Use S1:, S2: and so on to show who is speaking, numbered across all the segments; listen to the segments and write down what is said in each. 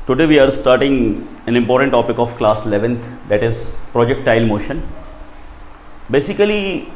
S1: Today we are starting an important topic of class 11th, that is projectile motion. Basically,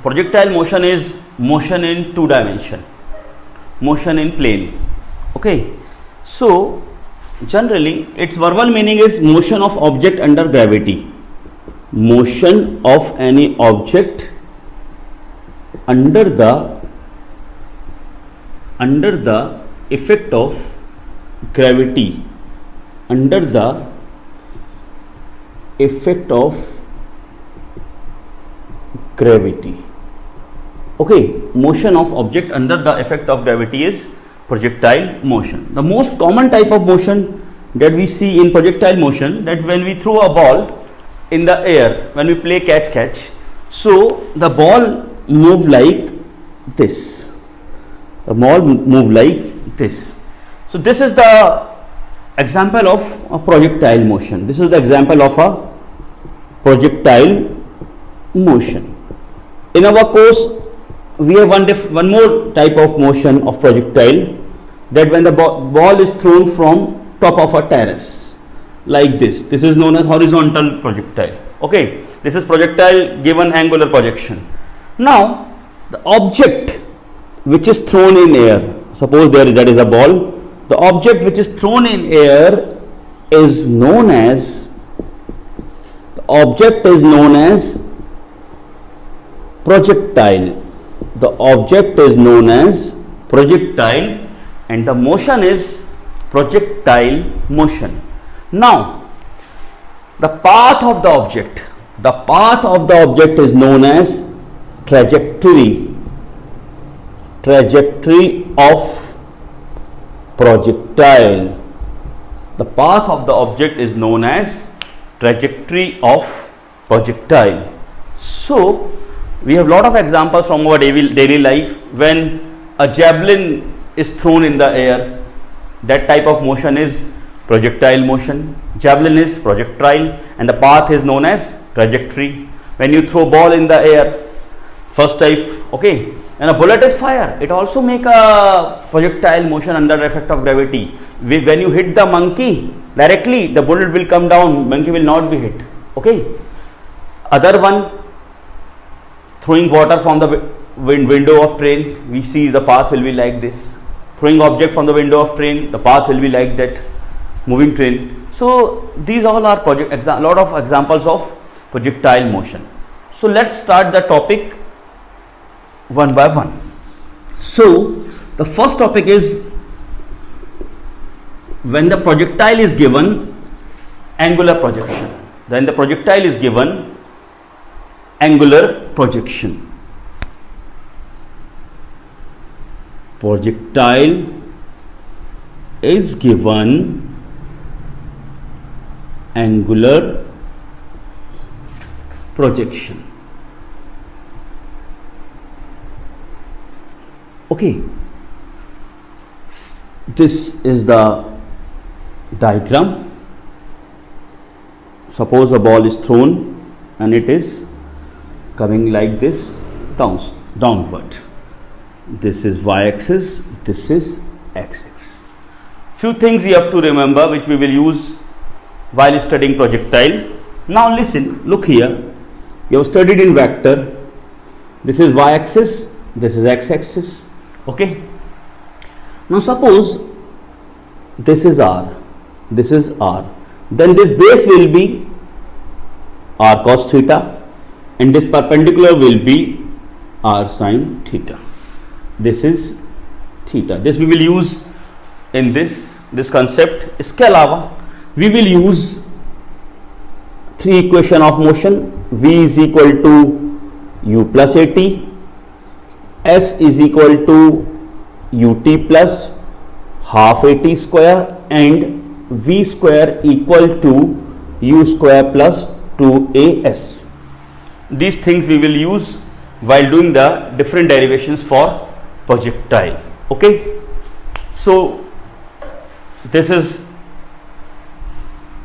S1: projectile motion is motion in two dimension, motion in plane. Okay, so generally its verbal meaning is motion of object under gravity, motion of any object under the effect of gravity, under the effect of gravity. Okay, motion of object under the effect of gravity is projectile motion. The most common type of motion that we see in projectile motion, that when we throw a ball in the air, when we play catch, so the ball move like this, the ball move like this. So this is the example of a projectile motion. This is the example of a projectile motion. In our course, we have one more type of motion of projectile, that when the ball is thrown from top of a terrace like this. This is known as horizontal projectile. Okay, this is projectile given angular projection. Now, the object which is thrown in air, suppose that is a ball. The object which is thrown in air is known as, projectile. The object is known as projectile and the motion is projectile motion. Now, the path of the object is known as trajectory of projectile. The path of the object is known as trajectory of projectile. So we have lot of examples from our daily life. When a javelin is thrown in the air, that type of motion is projectile motion. Javelin is projectile and the path is known as trajectory. When you throw ball in the air, first type, okay, and a bullet is fire, it also make a projectile motion under effect of gravity. When you hit the monkey directly, the bullet will come down, monkey will not be hit. Okay, other one, throwing water from the window of train, we see the path will be like this. Throwing object from the window of train, the path will be like that, moving train. So these all are lot of examples of projectile motion. So let's start the topic one by one. So the first topic is, when the projectile is given angular projection. Then the projectile is given angular projection. Projectile is given angular projection. Okay, this is the diagram. Suppose a ball is thrown and it is coming like this downward. This is y-axis, this is x-axis. Few things you have to remember which we will use while studying projectile. Now listen, look here. You have studied in vector. This is y-axis, this is x-axis. Okay. Now suppose this is r, then this base will be r cos theta and this perpendicular will be r sin theta. This is theta. This we will use in this concept. इसके अलावा we will use three equation of motion. V is equal to u plus at, S is equal to ut plus half at square and v square equal to u square plus 2as. These things we will use while doing the different derivations for projectile. Okay, so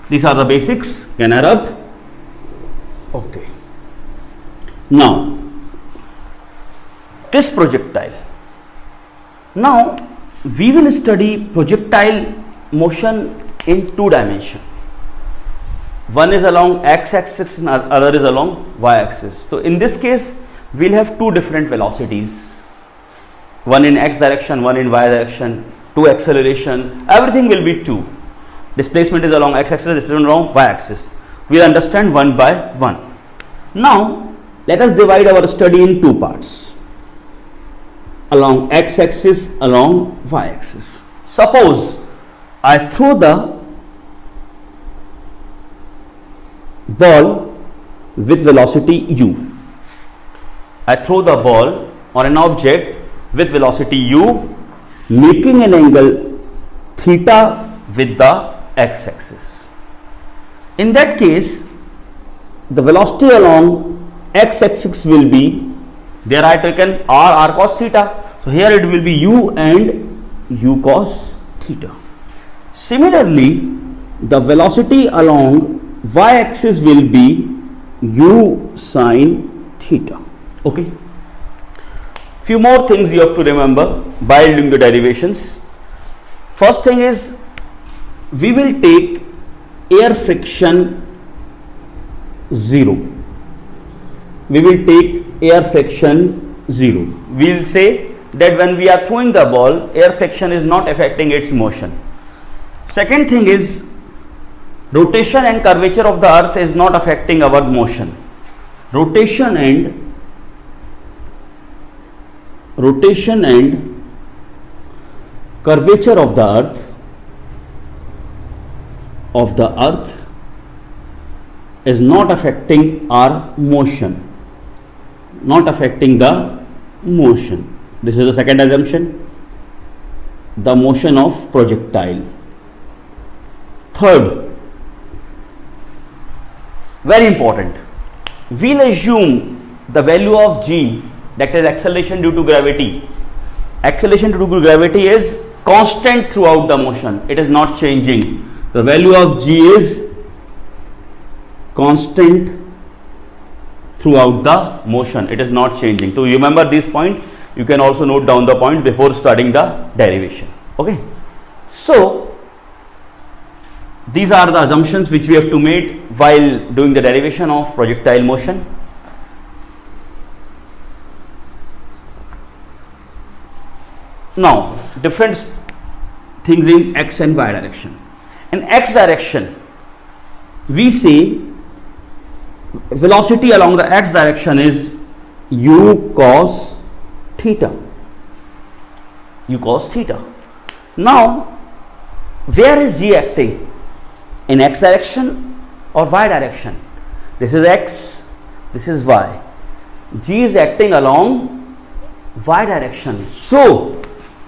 S1: these are the basics. Can I rub? Okay. Now this projectile. Now we will study projectile motion in two dimension. One is along x-axis and other is along y-axis. So in this case, we'll have two different velocities. One in x direction, one in y direction, two acceleration, everything will be two. Displacement is along x-axis, it is along y-axis. We'll understand one by one. Now, let us divide our study in two parts. Along x-axis, along y-axis. Suppose I throw the ball with velocity u. I throw the ball on an object with velocity u, making an angle theta with the x-axis. In that case, the velocity along x-axis will be, there I taken r cos theta. So here it will be u and u cos theta. Similarly, the velocity along y-axis will be u sin theta. Okay. Few more things you have to remember while doing the derivations. First thing is, we will take air friction 0. We will take air friction 0. We will say that when we are throwing the ball, air friction is not affecting its motion. Second thing is, rotation and curvature of the earth is not affecting our motion. Rotation and curvature of the earth is not affecting our motion, not affecting the motion. This is the second assumption, the motion of projectile. Third, very important, we'll assume the value of g, that is acceleration due to gravity. Acceleration due to gravity is constant throughout the motion, it is not changing. The value of g is constant throughout the motion, it is not changing. So you remember this point, you can also note down the point before starting the derivation. Okay. So these are the assumptions which we have to make while doing the derivation of projectile motion. Now, different things in x and y direction. In x direction, we say velocity along the x direction is u cos theta. U cos theta. Now, where is g acting? In x direction or y direction? This is x, this is y. G is acting along y direction. So,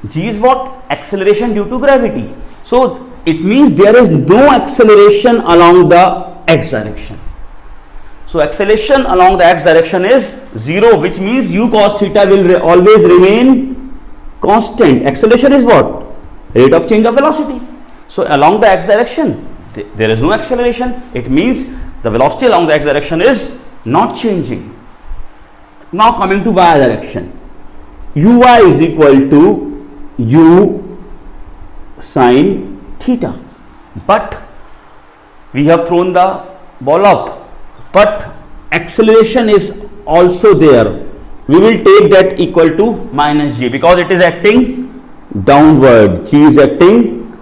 S1: g is what? Acceleration due to gravity. So, it means there is no acceleration along the x direction. So, acceleration along the x direction is 0, which means u cos theta will always remain constant. Acceleration is what? Rate of change of velocity. So, along the x direction, there is no acceleration. It means the velocity along the x direction is not changing. Now, coming to y direction, uy is equal to u sin theta. But we have thrown the ball up, but acceleration is also there. We will take that equal to minus g because it is acting downward. G is acting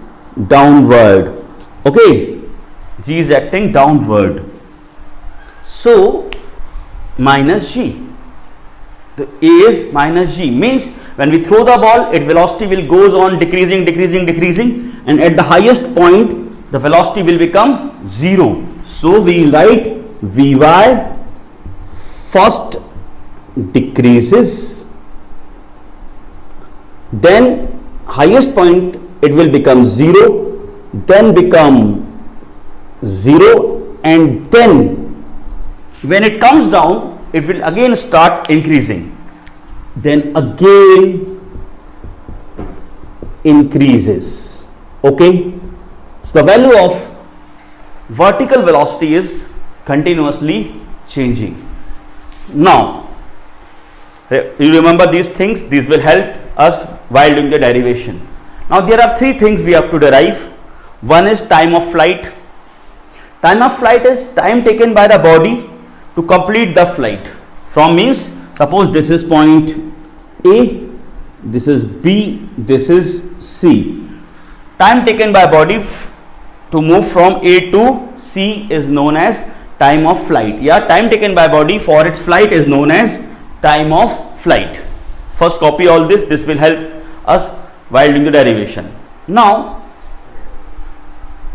S1: downward. Okay, g is acting downward. So minus g. The a is minus g means when we throw the ball, its velocity will goes on decreasing, and at the highest point the velocity will become 0. So we write Vy first decreases, then highest point it will become 0, then become 0, and then when it comes down it will again start increasing, then again increases. Okay, so the value of vertical velocity is continuously changing. Now you remember these things, these will help us while doing the derivation. Now there are three things we have to derive. One is time of flight. Time of flight is time taken by the body to complete the flight. From means, suppose this is point A, this is B, this is C. Time taken by body to move from A to C is known as time of flight. Yeah, time taken by body for its flight is known as time of flight. First copy all this. This will help us while doing the derivation. Now,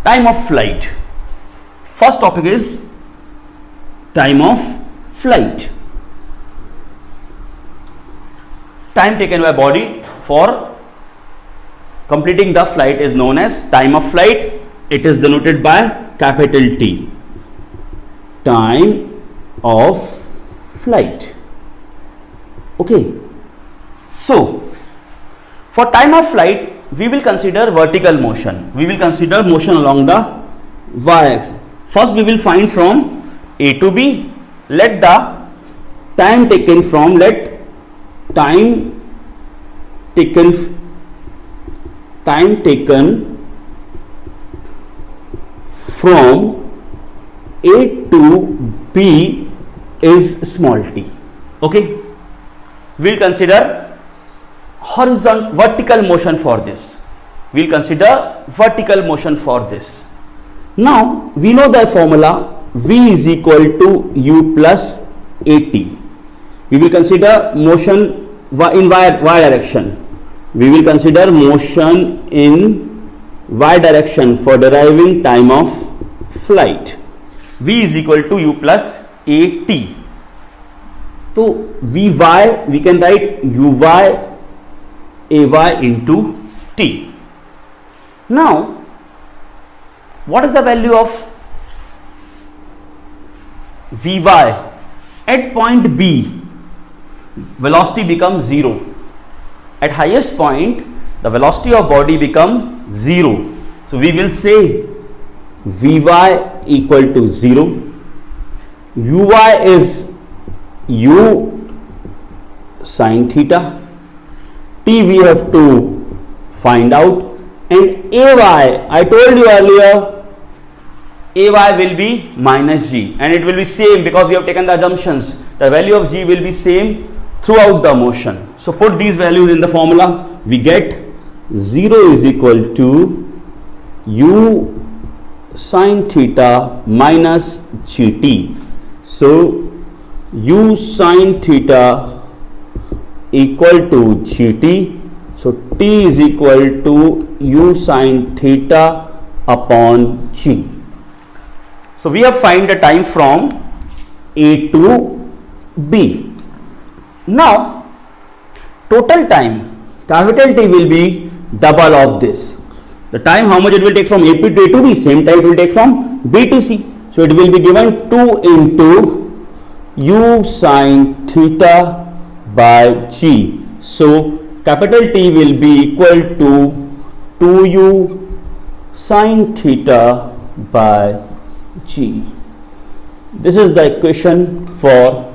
S1: time of flight. First topic is time of flight. Time taken by body for completing the flight is known as time of flight. It is denoted by capital T. Time of flight. Okay. So, for time of flight, we will consider vertical motion. We will consider motion along the y-axis. First, we will find from A to B. Let the time taken from from A to B is small t. Okay. We will consider vertical motion for this. We will consider vertical motion for this. Now, we know the formula V is equal to U plus AT. We will consider motion in y direction. We will consider motion in y direction for deriving time of flight. V is equal to U plus AT. So, Vy we can write Uy Ay into T. Now, what is the value of Vy? At point B, velocity becomes 0. At highest point, the velocity of body becomes 0. So, we will say Vy equal to 0. Uy is U sin theta. T we have to find out, and Ay, I told you earlier, Ay will be minus G, and it will be same because we have taken the assumptions. The value of G will be same throughout the motion. So, put these values in the formula. We get 0 is equal to U sin theta minus Gt. So, U sin theta equal to Gt. So, T is equal to U sin theta upon G. So, we have find the time from A to B. Now, total time, capital T will be double of this. The time how much it will take from A to B, same time it will take from B to C. So, it will be given 2 into U sin theta by G. So, capital T will be equal to 2U sin theta by G. This is the equation for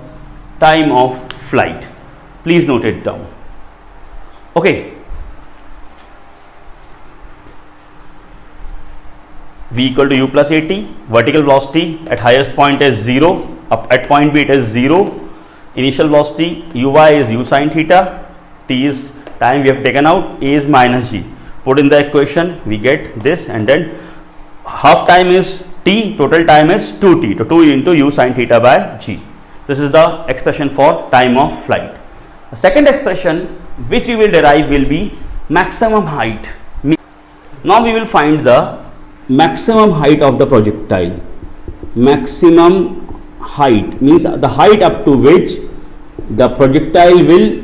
S1: time of flight. Please note it down. Okay. V equal to U plus AT. Vertical velocity at highest point is 0. Up at point B it is 0. Initial velocity Uy is U sin theta. T is time we have taken out. A is minus G. Put in the equation, we get this, and then half time is T, total time is 2T. So, 2 into U sin theta by G. This is the expression for time of flight. The second expression which we will derive will be maximum height. Now, we will find the maximum height of the projectile. Maximum height means the height up to which the projectile will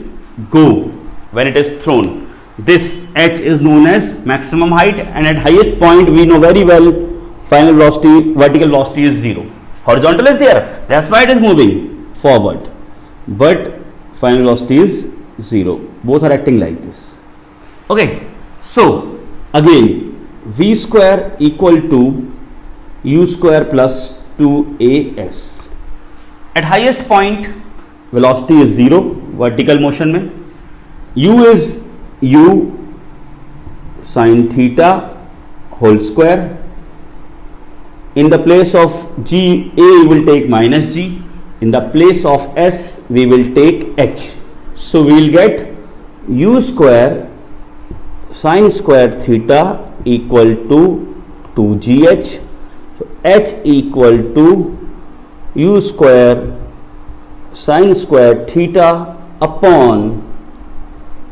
S1: go when it is thrown. This h is known as maximum height, and at highest point we know very well final velocity, vertical velocity is 0. Horizontal is there, that's why it is moving forward, but final velocity is 0. Both are acting like this. Okay, so again v square equal to u square plus 2as. At highest point velocity is 0 vertical motion में, u is u sin theta whole square. In the place of g, a we will take minus g. In the place of s, we will take h. So we will get u square sine square theta equal to 2gh. So h equal to u square sine square theta upon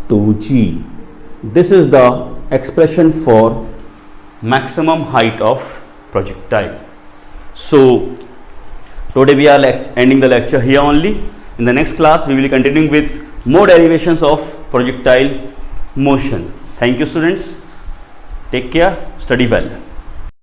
S1: 2g. This is the expression for maximum height of projectile. So today we are ending the lecture here only. In the next class we will be continuing with more derivations of projectile motion. Thank you students. Take care. Study well.